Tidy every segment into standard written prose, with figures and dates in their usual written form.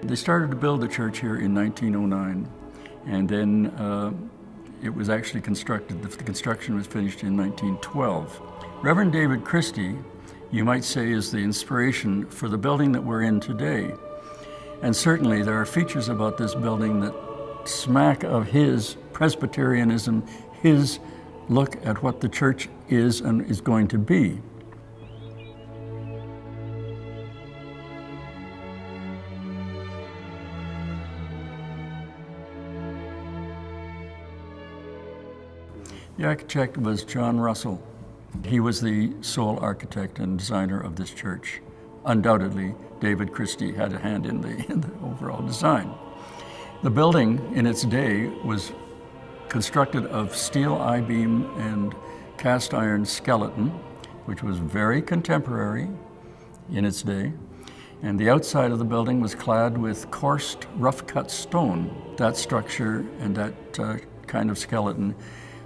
They started to build the church here in 1909, and then it was actually constructed. The construction was finished in 1912. Reverend David Christie, you might say, is the inspiration for the building that we're in today. And certainly there are features about this building that smack of his Presbyterianism, his look at what the church is and is going to be. The architect was John Russell. He was the sole architect and designer of this church. Undoubtedly, David Christie had a hand in the overall design. The building in its day was constructed of steel I-beam and cast iron skeleton, which was very contemporary in its day. And the outside of the building was clad with coursed, rough-cut stone. That structure and that kind of skeleton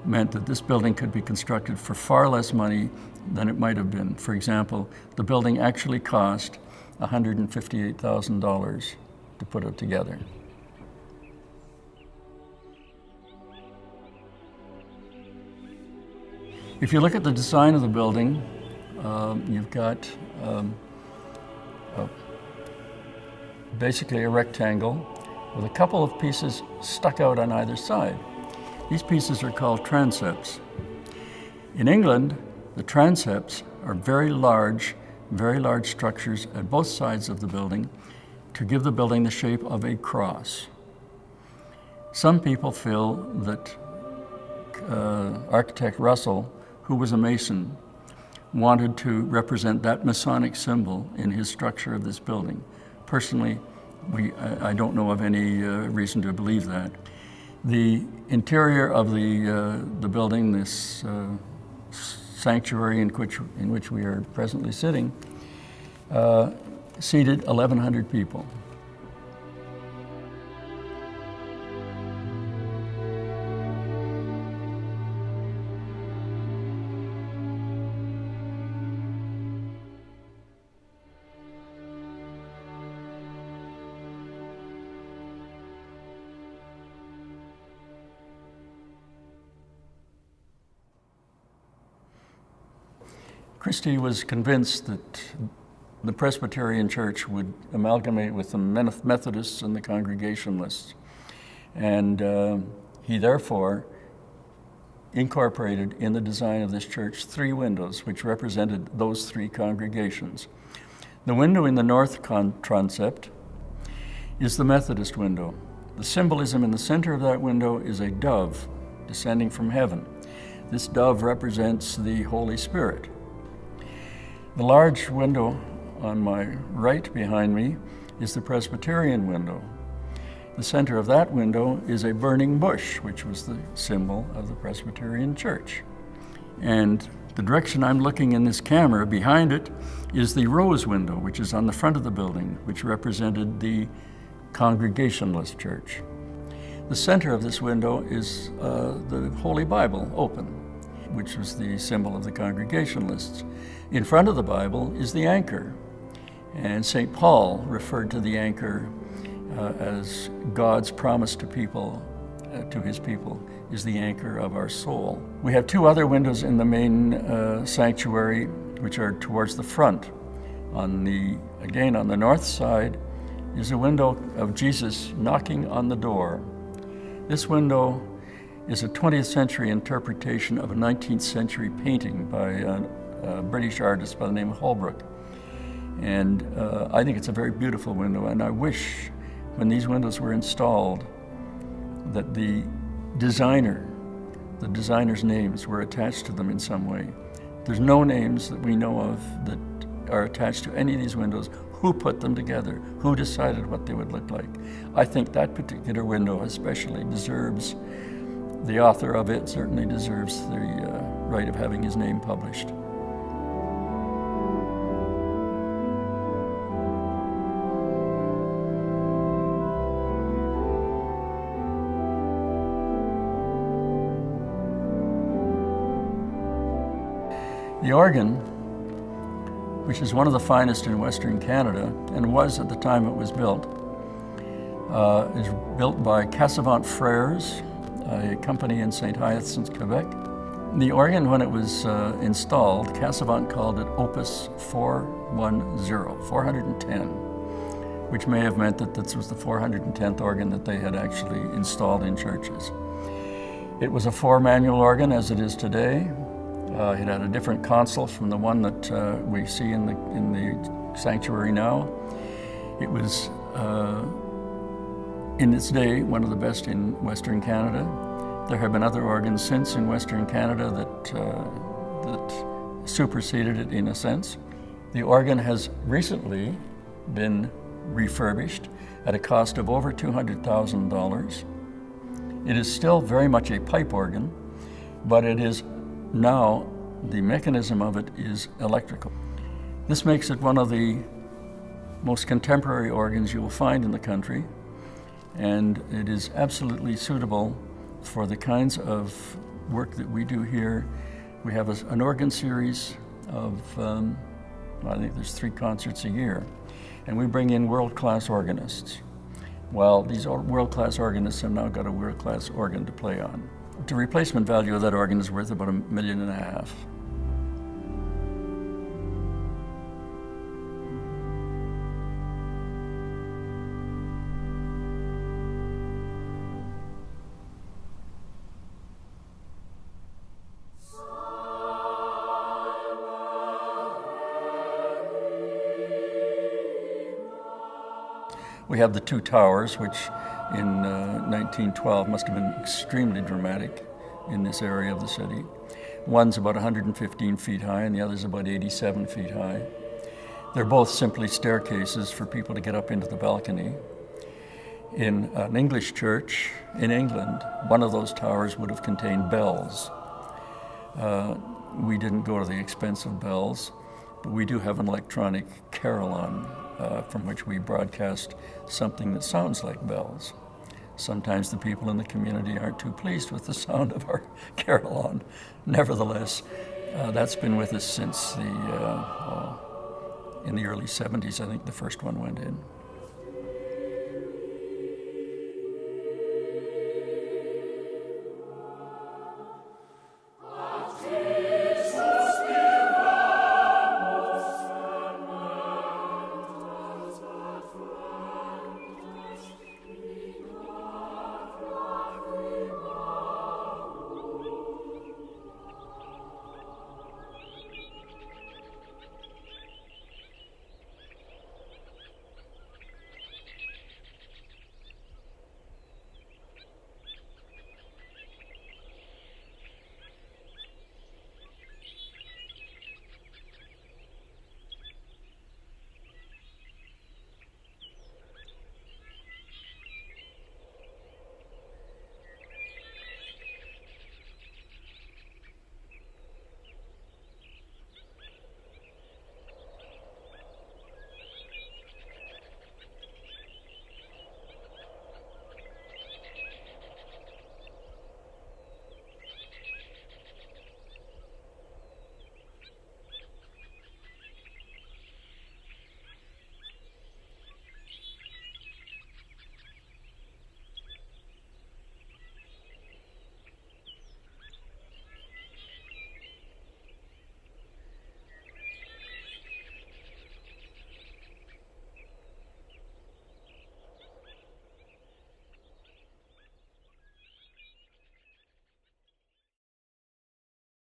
meant that this building could be constructed for far less money than it might have been. For example, the building actually cost $158,000 to put it together. If you look at the design of the building, you've got basically a rectangle with a couple of pieces stuck out on either side. These pieces are called transepts. In England, the transepts are very large structures at both sides of the building to give the building the shape of a cross. Some people feel that architect Russell, who was a Mason, wanted to represent that Masonic symbol in his structure of this building. Personally, I don't know of any reason to believe that. The interior of the building, this sanctuary in which we are presently sitting, seated 1,100 people. Christie was convinced that the Presbyterian Church would amalgamate with the Methodists and the Congregationalists. And he therefore incorporated in the design of this church 3 windows which represented those 3 congregations. The window in the north transept is the Methodist window. The symbolism in the center of that window is a dove descending from heaven. This dove represents the Holy Spirit. The large window on my right behind me is the Presbyterian window. The center of that window is a burning bush, which was the symbol of the Presbyterian Church. And the direction I'm looking in this camera, behind it, is the rose window, which is on the front of the building, which represented the Congregationalist Church. The center of this window is the Holy Bible open, which was the symbol of the Congregationalists. In front of the Bible is the anchor, and St. Paul referred to the anchor as God's promise to his people, is the anchor of our soul. We have 2 other windows in the main sanctuary, which are towards the front. Again, on the north side is a window of Jesus knocking on the door. This window is a 20th century interpretation of a 19th century painting by a British artist by the name of Holbrook. And I think it's a very beautiful window, and I wish when these windows were installed that the designer's names were attached to them in some way. There's no names that we know of that are attached to any of these windows. Who put them together? Who decided what they would look like? I think that particular window especially deserves, the author of it certainly deserves the right of having his name published. The organ, which is one of the finest in Western Canada, and was at the time it was built, is built by Cassavant Frères, a company in St. Hyacinthe, Quebec. The organ, when it was installed, Cassavant called it Opus 410, which may have meant that this was the 410th organ that they had actually installed in churches. It was a 4-manual organ, as it is today. It had a different console from the one that we see in the sanctuary now. It was, in its day, one of the best in Western Canada. There have been other organs since in Western Canada that superseded it in a sense. The organ has recently been refurbished at a cost of over $200,000. It is still very much a pipe organ, but it is now, the mechanism of it is electrical. This makes it one of the most contemporary organs you will find in the country, and it is absolutely suitable for the kinds of work that we do here. We have an organ series of, I think there's 3 concerts a year, and we bring in world-class organists. Well, these world-class organists have now got a world-class organ to play on. The replacement value of that organ is worth about $1.5 million. We have the 2 towers, which in 1912 must have been extremely dramatic in this area of the city. One's about 115 feet high and the other's about 87 feet high. They're both simply staircases for people to get up into the balcony. In an English church in England, one of those towers would have contained bells. We didn't go to the expense of bells, but we do have an electronic carillon from which we broadcast something that sounds like bells. Sometimes the people in the community aren't too pleased with the sound of our carillon. Nevertheless, that's been with us since in the early 70s, I think the first one went in.